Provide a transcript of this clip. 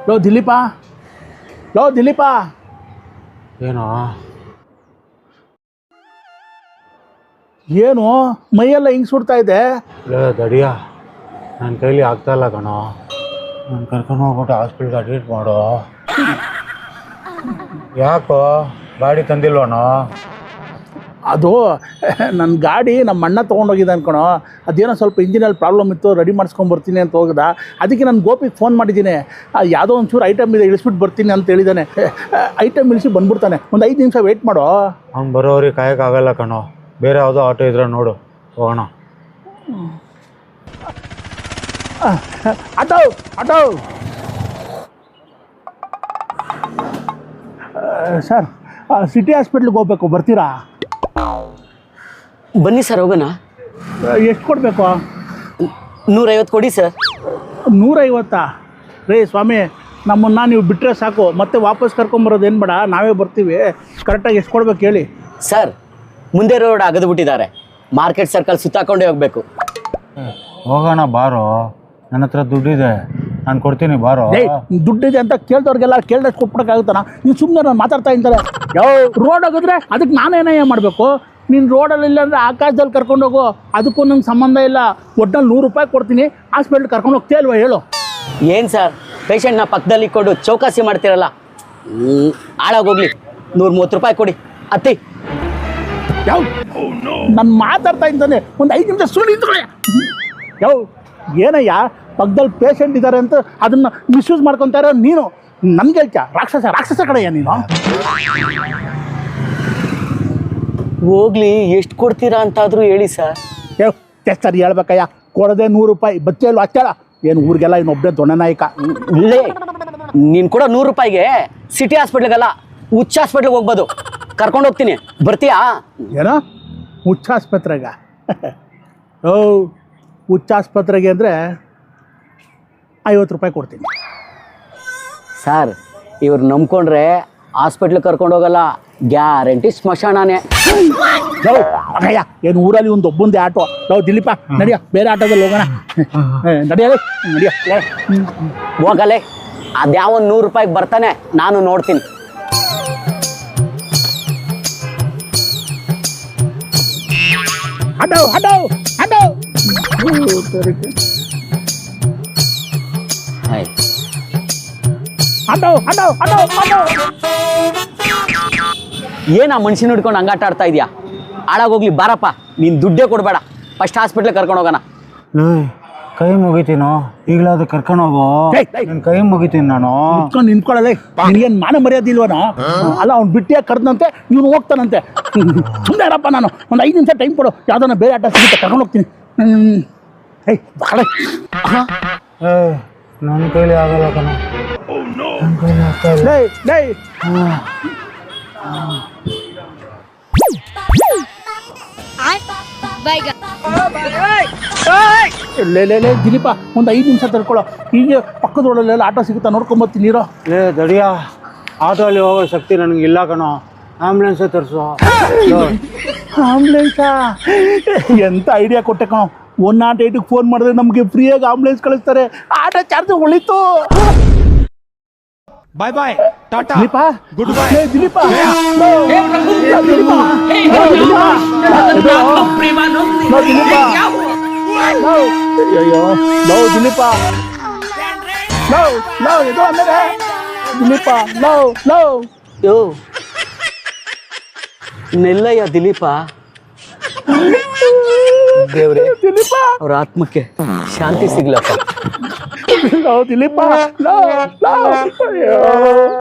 Low Dilipa, low Dilip. ಏನೋ ಏನು ಮೈಯೆಲ್ಲ ಹಿಂಗೆ ಸುಡ್ತಾ ಇದೆ? ಲೇ ದಡಿಯ, ನನ್ನ ಕೈಲಿ ಆಗ್ತಾಯಿಲ್ಲ ಕಣೋ. ನಾನು ಕರ್ಕೊಂಡು ಹೋಗ್ಬಿಟ್ಟು ಹಾಸ್ಪಿಟ್ಲ್ಗೆ ಅಡ್ಮಿಟ್ ಮಾಡು. ಯಾಕೋ ಗಾಡಿ ತಂದಿಲ್ವನೋ? ಅದು ನನ್ನ ಗಾಡಿ ನಮ್ಮ ಅಣ್ಣ ತೊಗೊಂಡೋಗಿದ್ದೆ ಅನ್ಕೊಣೋ. ಅದೇನೋ ಸ್ವಲ್ಪ ಇಂಜಿನಲ್ಲಿ ಪ್ರಾಬ್ಲಮ್ ಇತ್ತು, ರೆಡಿ ಮಾಡಿಸ್ಕೊಂಬರ್ತೀನಿ ಅಂತ ಹೋಗಿದ್ದ. ಅದಕ್ಕೆ ನಾನು ಗೋಪಿಗೆ ಫೋನ್ ಮಾಡಿದ್ದೀನಿ. ಯಾವುದೋ ಒಂಚೂರು ಐಟಮ್ ಇದೆ, ಇಳಿಸ್ಬಿಟ್ಟು ಬರ್ತೀನಿ ಅಂತ ಹೇಳಿದ್ದಾನೆ. ಐಟಮ್ ಇಳಿಸಿ ಬಂದ್ಬಿಡ್ತಾನೆ. ಒಂದು 5 ನಿಮಿಷ ವೆಯ್ಟ್ ಮಾಡೋ. ಅವ್ನು ಬರೋರಿಗೆ ಕಾಯೋಕ್ಕಾಗಲ್ಲ ಕಣೋ. ಬೇರೆ ಯಾವುದೋ ಆಟೋ ಇದ್ರೆ ನೋಡು, ಹೋಗೋಣ. ಆಟೋ ಆಟೋ ಸರ್, ಸಿಟಿ ಹಾಸ್ಪಿಟ್ಲಿಗೆ ಹೋಗ್ಬೇಕು, ಬರ್ತೀರಾ? ಬನ್ನಿ ಸರ್, ಹೋಗೋಣ. ಎಷ್ಟು ಕೊಡಬೇಕು? 150 ಕೊಡಿ ಸರ್. 150? ರೇ ಸ್ವಾಮಿ, ನಮ್ಮನ್ನು ನೀವು ಬಿಟ್ಟರೆ ಸಾಕು, ಮತ್ತೆ ವಾಪಸ್ ಕರ್ಕೊಂಬರೋದು ಏನು ಬೇಡ, ನಾವೇ ಬರ್ತೀವಿ. ಕರೆಕ್ಟಾಗಿ ಎಷ್ಟು ಕೊಡ್ಬೇಕು ಹೇಳಿ. ಸರ್, ಮುಂದೆ ರೋಡ್ ಅಗದು ಬಿಟ್ಟಿದ್ದಾರೆ, ಮಾರ್ಕೆಟ್ ಸರ್ಕಲ್ ಸುತ್ತಾಕೊಂಡೇ ಹೋಗ್ಬೇಕು. ಹೋಗೋಣ ಬಾರೋ, ನನ್ನ ಹತ್ರ ದುಡ್ಡಿದೆ, ನಾನು ಕೊಡ್ತೀನಿ ಬಾರೋ. ದುಡ್ಡಿದೆ ಅಂತ ಕೇಳ್ದವ್ರಿಗೆಲ್ಲ ಕೇಳ್ದಷ್ಟು ಕೊಟ್ಬಿಡೋಕ್ಕಾಗುತ್ತಾನ? ನೀವು ಸುಮ್ಮನೆ ನಾನು ಮಾತಾಡ್ತಾ ಇದ್ದಾರೆ. ಯಾವ ರೋಡ್ ಆಗಿದ್ರೆ ಅದಕ್ಕೆ ನಾನೇನೇ ಮಾಡಬೇಕು? ನೀನು ರೋಡಲ್ಲಿ ಇಲ್ಲ ಅಂದರೆ ಆಕಾಶದಲ್ಲಿ ಕರ್ಕೊಂಡೋಗು, ಅದಕ್ಕೂ ನಂಗೆ ಸಂಬಂಧ ಇಲ್ಲ. ಒಟ್ಟಿನಲ್ಲಿ 100 ರೂಪಾಯಿ ಕೊಡ್ತೀನಿ, ಹಾಸ್ಪಿಟ್ಲ್ ಕರ್ಕೊಂಡು ಹೋಗ್ತೀಯ ಅಲ್ವಾ ಹೇಳು? ಏನು ಸರ್, ಪೇಷಂಟ್ನ ಪಕ್ಕದಲ್ಲಿ ಇಟ್ಕೊಂಡು ಚೌಕಾಸಿ ಮಾಡ್ತೀರಲ್ಲ, ಹಾಳಾಗೋಗ್ಲಿ. 130 ರೂಪಾಯಿ ಕೊಡಿ, ಅತ್ತಿ. ಯಾವ ನಾನು ಮಾತಾಡ್ತಾ ಇದ್ದಾನೆ, ಒಂದು 5 ನಿಮಿಷ ಸುಳ್ಳು ನಿಂತ್ಕೊಳ್ಳಿ. ಯಾವ ಏನಯ್ಯ, ಪಕ್ಕದಲ್ಲಿ ಪೇಷಂಟ್ ಇದ್ದಾರೆ ಅಂತ ಅದನ್ನು ಮಿಸ್ಯೂಸ್ ಮಾಡ್ಕೊತಾರೆ ನೀನು. ನನಗೆ ಹೇಳ್ತೀಯ? ರಾಕ್ಷಸ ಕಡೆಯ ನೀನು. ಹೋಗ್ಲಿ, ಎಷ್ಟು ಕೊಡ್ತೀರಾ ಅಂತಾದರೂ ಹೇಳಿ ಸರ್. ಸರಿ ಹೇಳ್ಬೇಕಯ್ಯ, ಕೊಡದೆ 100 ರೂಪಾಯಿ ಬಚ್ಚೇಳು ಅಚ್ಚಳ. ಏನು ಊರಿಗೆಲ್ಲ ಇನ್ನೊಬ್ಬನೇ ದೊಣ್ಣೆ ನಾಯಕ? ಇಲ್ಲೇ ನೀನು ಕೂಡ 100 ರೂಪಾಯಿಗೆ ಸಿಟಿ ಹಾಸ್ಪಿಟ್ಲಿಗಲ್ಲ, ಹುಚ್ಚ ಹಾಸ್ಪಿಟ್ಲಿಗೆ ಹೋಗ್ಬೋದು. ಕರ್ಕೊಂಡು ಹೋಗ್ತೀನಿ, ಬರ್ತೀಯಾ? ಏನೋ ಹುಚ್ಚ ಆಸ್ಪತ್ರೆಗೆ? ಓ, ಹುಚ್ಚ ಆಸ್ಪತ್ರೆಗೆ ಅಂದರೆ 50 ರೂಪಾಯಿ ಕೊಡ್ತೀನಿ. ಸರ್, ಇವ್ರು ನಂಬ್ಕೊಂಡ್ರೆ ಹಾಸ್ಪಿಟ್ಲಿಗೆ ಕರ್ಕೊಂಡು ಹೋಗಲ್ಲ, ಗ್ಯಾರಂಟಿ ಸ್ಮಶಾನನೇ. ಅಯ್ಯ, ಏನು ಊರಲ್ಲಿ ಒಂದು ಒಬ್ಬಂದೇ ಆಟೋ? ನಾವು ದಿಲೀಪ ನಡಿಯ, ಬೇರೆ ಆಟೋದಲ್ಲಿ ಹೋಗೋಣ. ನಡಿಯಲ್ಲ, ನಡಿಯ. ಹೋಗಲ್ಲೇ, ಅದ್ಯಾವ 100 ರೂಪಾಯಿಗೆ ಬರ್ತಾನೆ, ನಾನು ನೋಡ್ತೀನಿ. Auto auto auto. Auto auto auto auto. ಏನು ಆ ಮನುಷ್ಯನ ಹಿಡ್ಕೊಂಡು ಹಂಗಾಟ ಆಡ್ತಾ ಇದೆಯಾ? ಹಾಳಾಗೋಗ್ಲಿ, ಬಾರಪ್ಪ, ನೀನು ದುಡ್ಡೇ ಕೊಡಬೇಡ, ಫಸ್ಟ್ ಹಾಸ್ಪಿಟ್ಲಿಗೆ ಕರ್ಕೊಂಡು ಹೋಗೋಣ. ಕೈ ಮುಗಿತೀನೋ, ಈಗಲಾದ್ರೂ ಕರ್ಕೊಂಡು ಹೋಗೋ. ನನ್ನ ಕೈ ಮುಗಿತೀನಿ ನಾನು. ನಿಂತ್ಕೊಳ್ಳಲ್ಲ, ನಿನಗೇನು ಮಾನ ಮರ್ಯಾದೆ ಇಲ್ವನೋ? ಅಲ್ಲ, ಅವ್ನು ಬಿಟ್ಟಿಯಾಗಿ ಕರೆದಂತೆ ಇವನು ಹೋಗ್ತಾನಂತೆ. ಸುಮ್ಮನೆ ಇರಪ್ಪ, ನಾನು ಒಂದು 5 ನಿಮಿಷ ಟೈಮ್ ಕೊಡು, ಯಾವುದನ್ನ ಬೇರೆ ಆಟ ಸಿಗುತ್ತೆ ಕರ್ಕೊಂಡು ಹೋಗ್ತೀನಿ. ನನ್ನ ಕೈಲಿ ಆಗಲ್ಲ ಕಣ, ನನ್ನ ಕೈಲಿ ಆಗ್ತಾ ಇಲ್ಲ. ಲೇ ದಿಲೀಪ, ಒಂದು 5 ನಿಮಿಷ ತಡ್ಕೊಳ್ಳೋ. ಹೀಗೆ ಪಕ್ಕದ ರೋಡಲ್ಲೆಲ್ಲ ಆಟೋ ಸಿಗುತ್ತಾ ನೋಡ್ಕೊಂಬರ್ತೀನಿ ನೀರು. ಲೇ ದಡಿಯ, ಆಟೋಲ್ಲಿ ಹೋಗೋ ಶಕ್ತಿ ನನಗಿಲ್ಲ ಕಣೋ, ಆಂಬ್ಯುಲೆನ್ಸೇ ತರಿಸು. ಆಂಬ್ಯುಲೆನ್ಸಾ? ಎಂಥ ಐಡಿಯಾ ಕೊಟ್ಟೆ ಕಣೋ. 108ಗೆ ಫೋನ್ ಮಾಡಿದ್ರೆ ನಮಗೆ ಫ್ರೀಯಾಗಿ ಆಂಬ್ಯುಲೆನ್ಸ್ ಕಳಿಸ್ತಾರೆ. ಆಟೋ ಚಾರ್ಜ್ ಉಳಿತು. Bye bye, tata, Dilipa, good boy. Dilipa, ಅಯ್ಯೋ ಲೋ ದಿಲೀಪ, ಲೋ ಲೋ ಇದು ಅಂದರೆ ದಿಲೀಪ, ಲೋ ಲೋ. ಯೋ ನೆಲ್ಲಯ್ಯ ದಿಲೀಪ, ದೇವ್ರೆ ದಿಲೀಪ, ಅವ್ರ ಆತ್ಮಕ್ಕೆ ಶಾಂತಿ ಸಿಗ್ಲಪ್ಪ. ಲೋ ದಿಲೀಪ, ಲೋ ಲೋ. ಅಯ್ಯೋ.